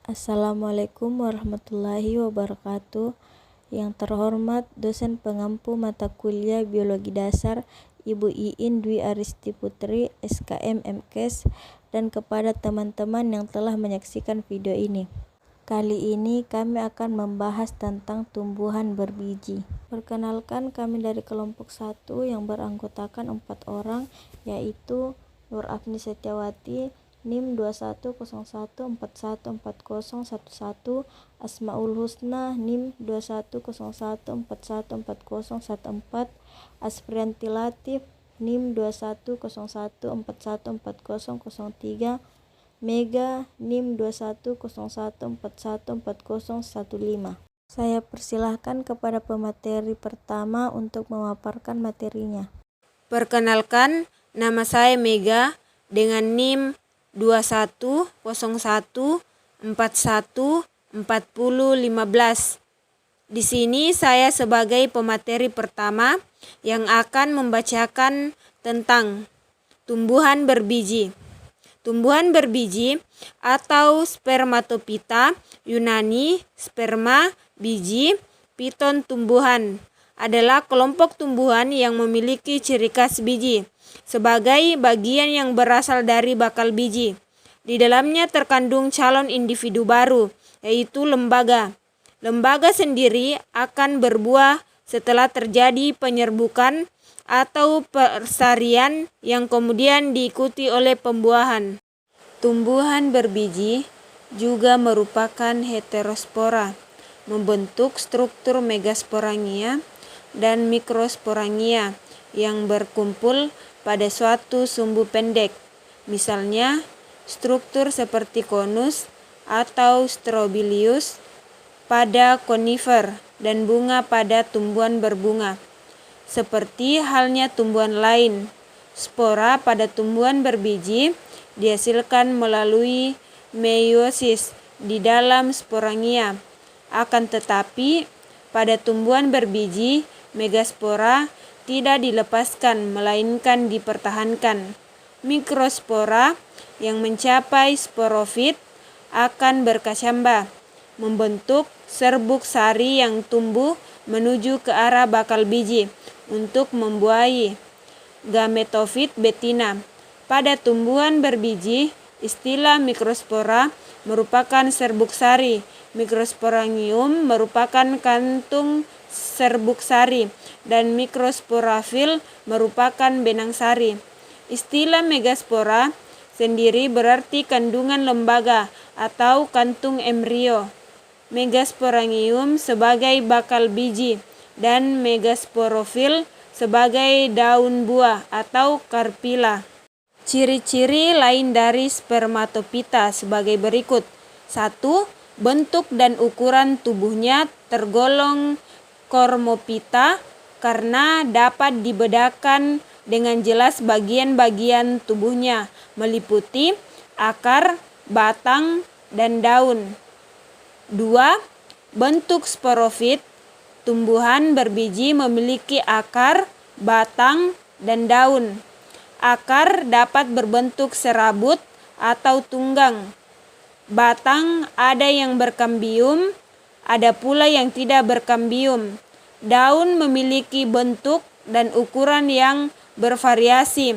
Assalamualaikum warahmatullahi wabarakatuh. Yang terhormat dosen pengampu mata kuliah Biologi Dasar Ibu Iin Dwi Aristi Putri, SKM MKes, dan kepada teman-teman yang telah menyaksikan video ini. Kali ini kami akan membahas tentang tumbuhan berbiji. Perkenalkan, kami dari kelompok 1 yang beranggotakan 4 orang, yaitu Nur Afni Setiawati, NIM 2101414011, Asmaul Husna, NIM 2101414014, Asprianti Latif, NIM 2101414003, Mega, NIM 2101414015. Saya persilahkan kepada pemateri pertama untuk memaparkan materinya. Perkenalkan, nama saya Mega dengan NIM 2101414015. Di sini saya sebagai pemateri pertama yang akan membacakan tentang tumbuhan berbiji. Tumbuhan berbiji atau spermatopita, Yunani sperma, biji, piton tumbuhan, adalah kelompok tumbuhan yang memiliki ciri khas biji sebagai bagian yang berasal dari bakal biji. Di dalamnya terkandung calon individu baru, yaitu lembaga. Lembaga sendiri akan berbuah setelah terjadi penyerbukan atau persarian yang kemudian diikuti oleh pembuahan. Tumbuhan berbiji juga merupakan heterospora, membentuk struktur megasporangia dan mikrosporangia yang berkumpul pada suatu sumbu pendek, misalnya struktur seperti konus atau strobilius pada konifer dan bunga pada tumbuhan berbunga. Seperti halnya tumbuhan lain, spora pada tumbuhan berbiji dihasilkan melalui meiosis di dalam sporangia. Akan tetapi, pada tumbuhan berbiji, megaspora tidak dilepaskan melainkan dipertahankan. Mikrospora yang mencapai sporofit akan berkacamba, membentuk serbuk sari yang tumbuh menuju ke arah bakal biji untuk membuahi gametofit betina. Pada tumbuhan berbiji, istilah mikrospora merupakan serbuk sari. Mikrosporangium merupakan kantung serbuk sari dan mikrosporafil merupakan benang sari. Istilah megaspora sendiri berarti kandungan lembaga atau kantung embrio. Megasporangium sebagai bakal biji dan megasporofil sebagai daun buah atau karpila. Ciri-ciri lain dari spermatopita sebagai berikut. 1. Bentuk dan ukuran tubuhnya tergolong kormopita karena dapat dibedakan dengan jelas bagian-bagian tubuhnya, meliputi akar, batang, dan daun. 2. Bentuk sporofit. Tumbuhan berbiji memiliki akar, batang, dan daun. Akar dapat berbentuk serabut atau tunggang. Batang ada yang berkambium, ada pula yang tidak berkambium. Daun memiliki bentuk dan ukuran yang bervariasi.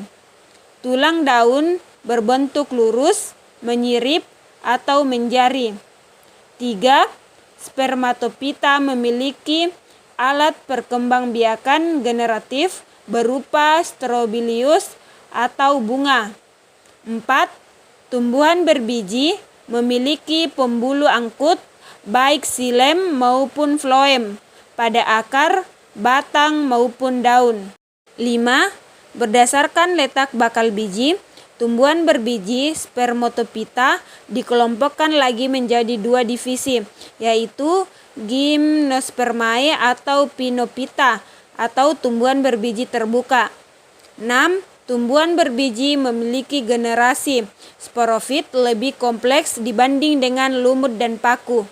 Tulang daun berbentuk lurus, menyirip, atau menjari. 3. Spermatopita memiliki alat perkembangbiakan generatif berupa strobilius atau bunga. 4. Tumbuhan berbiji memiliki pembuluh angkut baik xilem maupun floem pada akar, batang maupun daun. 5. Berdasarkan letak bakal biji, tumbuhan berbiji spermatopita dikelompokkan lagi menjadi 2 divisi, yaitu gymnospermae atau pinopita atau tumbuhan berbiji terbuka. 6. Tumbuhan berbiji memiliki generasi sporofit lebih kompleks dibanding dengan lumut dan paku.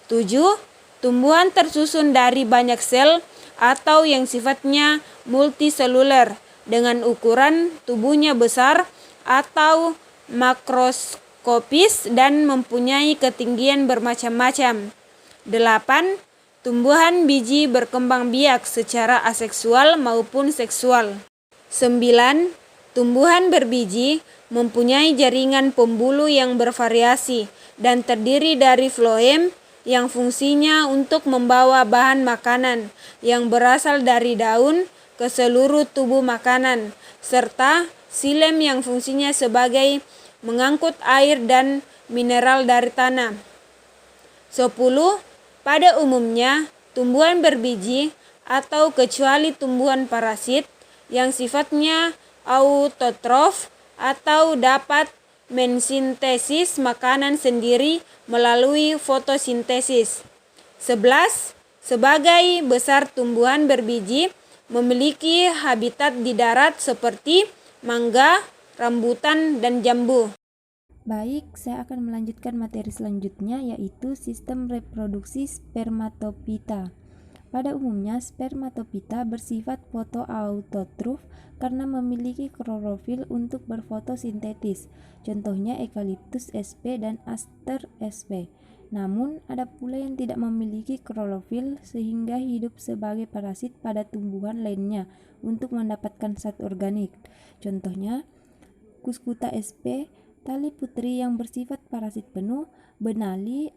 7. Tumbuhan tersusun dari banyak sel atau yang sifatnya multiseluler dengan ukuran tubuhnya besar atau makroskopik. mikrokopis dan mempunyai ketinggian bermacam-macam. 8. Tumbuhan biji berkembang biak secara aseksual maupun seksual. 9. Tumbuhan berbiji mempunyai jaringan pembuluh yang bervariasi dan terdiri dari floem yang fungsinya untuk membawa bahan makanan yang berasal dari daun ke seluruh tubuh makanan, serta xilem yang fungsinya sebagai mengangkut air dan mineral dari tanah. 10. Pada umumnya, tumbuhan berbiji atau kecuali tumbuhan parasit yang sifatnya autotrof atau dapat mensintesis makanan sendiri melalui fotosintesis. 11. Sebagai besar tumbuhan berbiji memiliki habitat di darat seperti mangga, rambutan, dan jambu. Baik, saya akan melanjutkan materi selanjutnya, yaitu sistem reproduksi spermatopita. Pada umumnya, spermatopita bersifat fotoautotrof karena memiliki klorofil untuk berfotosintesis. Contohnya Eucalyptus sp dan Aster sp. Namun, ada pula yang tidak memiliki klorofil sehingga hidup sebagai parasit pada tumbuhan lainnya untuk mendapatkan zat organik. Contohnya Cuscuta sp, tali putri yang bersifat parasit penuh, benalu,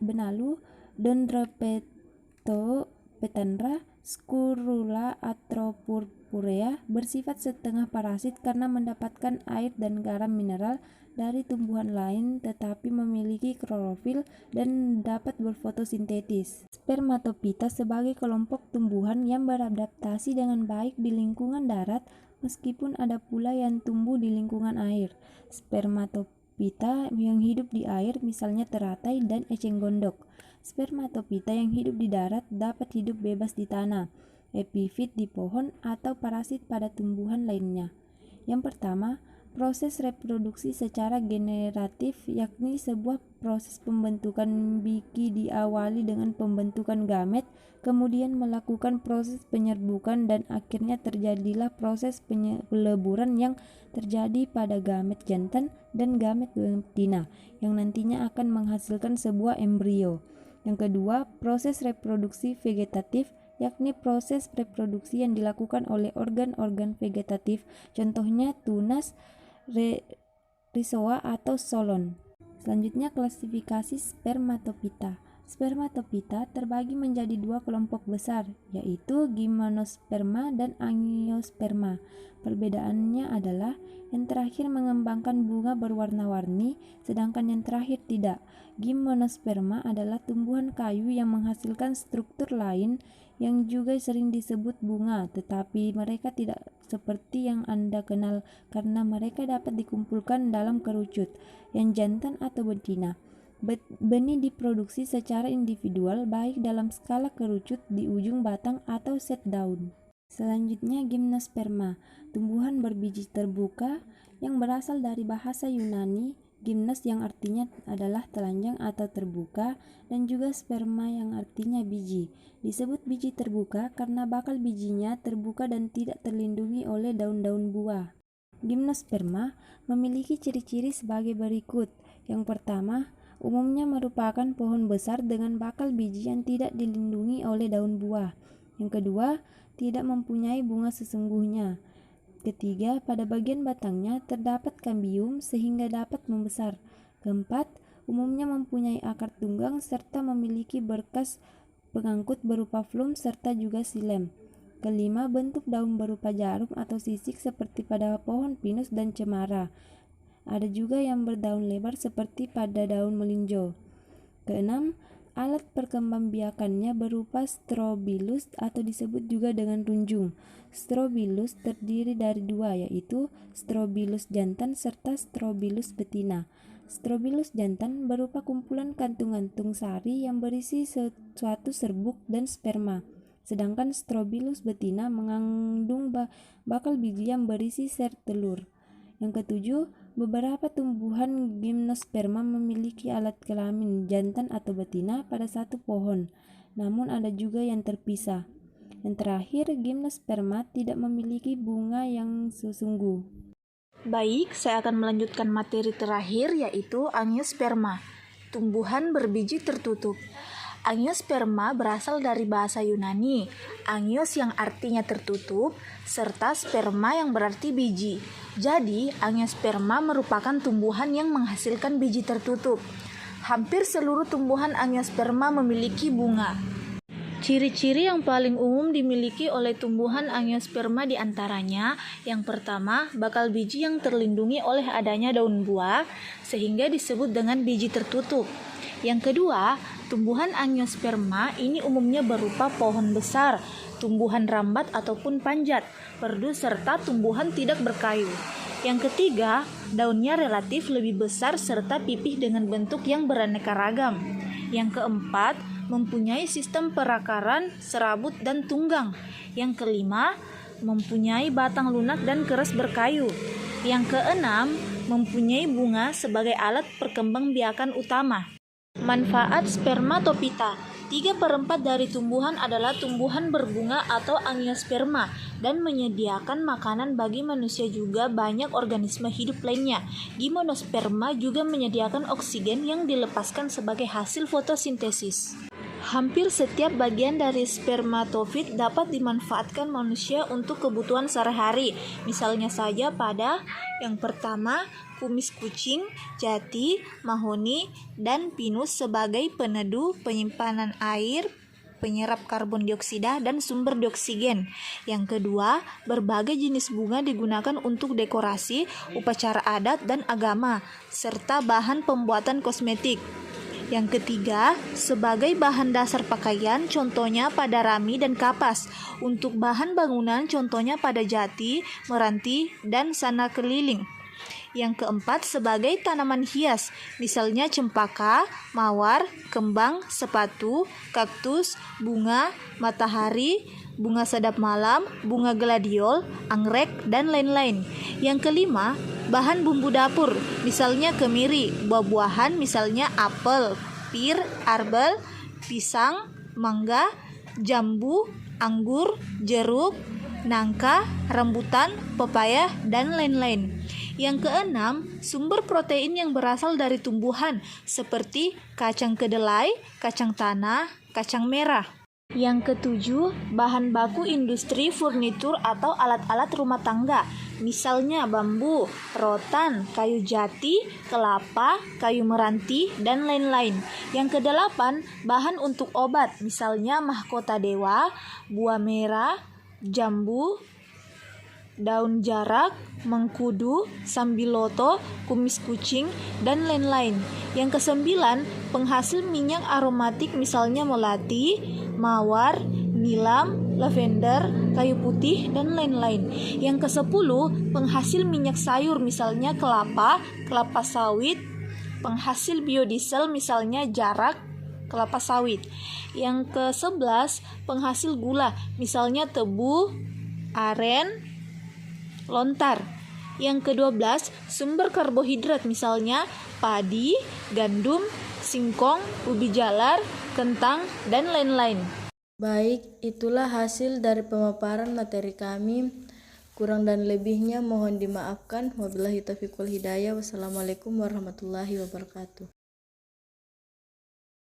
Dendropetandra, Scurula atropurpurea bersifat setengah parasit karena mendapatkan air dan garam mineral dari tumbuhan lain tetapi memiliki klorofil dan dapat berfotosintesis. Spermatopita sebagai kelompok tumbuhan yang beradaptasi dengan baik di lingkungan darat, meskipun ada pula yang tumbuh di lingkungan air. Spermatopita yang hidup di air misalnya teratai dan eceng gondok. Spermatopita yang hidup di darat dapat hidup bebas di tanah, epifit di pohon, atau parasit pada tumbuhan lainnya. Yang pertama, proses reproduksi secara generatif, yakni sebuah proses pembentukan biji diawali dengan pembentukan gamet, kemudian melakukan proses penyerbukan dan akhirnya terjadilah proses peleburan yang terjadi pada gamet jantan dan gamet betina yang nantinya akan menghasilkan sebuah embrio. Yang kedua, proses reproduksi vegetatif, yakni proses reproduksi yang dilakukan oleh organ-organ vegetatif, contohnya tunas, rhizoa atau solon. Selanjutnya, klasifikasi spermatopita. Spermatopita terbagi menjadi dua kelompok besar, yaitu gymnosperma dan angiosperma. Perbedaannya adalah yang terakhir mengembangkan bunga berwarna-warni, sedangkan yang terakhir tidak. Gymnosperma adalah tumbuhan kayu yang menghasilkan struktur lain yang juga sering disebut bunga, tetapi mereka tidak seperti yang Anda kenal karena mereka dapat dikumpulkan dalam kerucut, yang jantan atau betina. Benih diproduksi secara individual baik dalam skala kerucut di ujung batang atau set daun. Selanjutnya, gimnosperma, tumbuhan berbiji terbuka yang berasal dari bahasa Yunani gymnos yang artinya adalah telanjang atau terbuka, dan juga sperma yang artinya biji. Disebut biji terbuka karena bakal bijinya terbuka dan tidak terlindungi oleh daun-daun buah. Gimnosperma memiliki ciri-ciri sebagai berikut. Yang pertama, umumnya merupakan pohon besar dengan bakal biji yang tidak dilindungi oleh daun buah. Yang kedua, tidak mempunyai bunga sesungguhnya. Ketiga, pada bagian batangnya terdapat kambium sehingga dapat membesar. Keempat, umumnya mempunyai akar tunggang serta memiliki berkas pengangkut berupa flum serta juga xilem. Kelima, bentuk daun berupa jarum atau sisik seperti pada pohon pinus dan cemara. Ada juga yang berdaun lebar seperti pada daun melinjo. Keenam, alat perkembangbiakannya berupa strobilus atau disebut juga dengan runjung. Strobilus terdiri dari dua, yaitu strobilus jantan serta strobilus betina. Strobilus jantan berupa kumpulan kantung-kantung sari yang berisi suatu serbuk dan sperma. Sedangkan strobilus betina mengandung bakal biji yang berisi sel telur. Yang ketujuh, beberapa tumbuhan gimnosperma memiliki alat kelamin jantan atau betina pada satu pohon, namun ada juga yang terpisah. Yang terakhir, gimnosperma tidak memiliki bunga yang sesungguh. Baik, saya akan melanjutkan materi terakhir yaitu angiosperma, tumbuhan berbiji tertutup. Angiosperma berasal dari bahasa Yunani, angios yang artinya tertutup, serta sperma yang berarti biji. Jadi, angiosperma merupakan tumbuhan yang menghasilkan biji tertutup. Hampir seluruh tumbuhan angiosperma memiliki bunga. Ciri-ciri yang paling umum dimiliki oleh tumbuhan angiosperma diantaranya, yang pertama, bakal biji yang terlindungi oleh adanya daun buah, sehingga disebut dengan biji tertutup. Yang kedua, tumbuhan angiosperma ini umumnya berupa pohon besar, tumbuhan rambat ataupun panjat, perdu serta tumbuhan tidak berkayu. Yang ketiga, daunnya relatif lebih besar serta pipih dengan bentuk yang beraneka ragam. Yang keempat, mempunyai sistem perakaran, serabut, dan tunggang. Yang kelima, mempunyai batang lunak dan keras berkayu. Yang keenam, mempunyai bunga sebagai alat perkembangbiakan utama. Manfaat spermatopita. 3/4 dari tumbuhan adalah tumbuhan berbunga atau angiosperma dan menyediakan makanan bagi manusia juga banyak organisme hidup lainnya. Gimnosperma juga menyediakan oksigen yang dilepaskan sebagai hasil fotosintesis. Hampir setiap bagian dari spermatofit dapat dimanfaatkan manusia untuk kebutuhan sehari-hari. Misalnya saja pada yang pertama, kumis kucing, jati, mahoni, dan pinus sebagai peneduh, penyimpanan air, penyerap karbon dioksida, dan sumber dioksigen. Yang kedua, berbagai jenis bunga digunakan untuk dekorasi, upacara adat dan agama, serta bahan pembuatan kosmetik. Yang ketiga, sebagai bahan dasar pakaian, contohnya pada rami dan kapas. Untuk bahan bangunan, contohnya pada jati, meranti, dan sana keliling. Yang keempat, sebagai tanaman hias, misalnya cempaka, mawar, kembang, sepatu, kaktus, bunga, matahari, bunga sedap malam, bunga gladiol, anggrek, dan lain-lain. Yang kelima, bahan bumbu dapur, misalnya kemiri, buah-buahan, misalnya apel, pir, arbel, pisang, mangga, jambu, anggur, jeruk, nangka, rambutan, pepaya, dan lain-lain. Yang keenam, sumber protein yang berasal dari tumbuhan seperti kacang kedelai, kacang tanah, kacang merah. Yang ketujuh, bahan baku industri furnitur atau alat-alat rumah tangga, misalnya bambu, rotan, kayu jati, kelapa, kayu meranti, dan lain-lain. Yang kedelapan, bahan untuk obat, misalnya mahkota dewa, buah merah, jambu, daun jarak, mengkudu, sambiloto, kumis kucing, dan lain-lain. Yang kesembilan, penghasil minyak aromatik misalnya melati, mawar, nilam, lavender, kayu putih, dan lain-lain. Yang kesepuluh, penghasil minyak sayur misalnya kelapa, kelapa sawit, penghasil biodiesel misalnya jarak, kelapa sawit. Yang ke-11, penghasil gula misalnya tebu, aren, lontar. Yang ke-12, sumber karbohidrat misalnya padi, gandum, singkong, ubi jalar, kentang, dan lain-lain. Baik, itulah hasil dari pemaparan materi kami. Kurang dan lebihnya mohon dimaafkan. Wabillahi taufiq wal hidayah. Wassalamualaikum warahmatullahi wabarakatuh.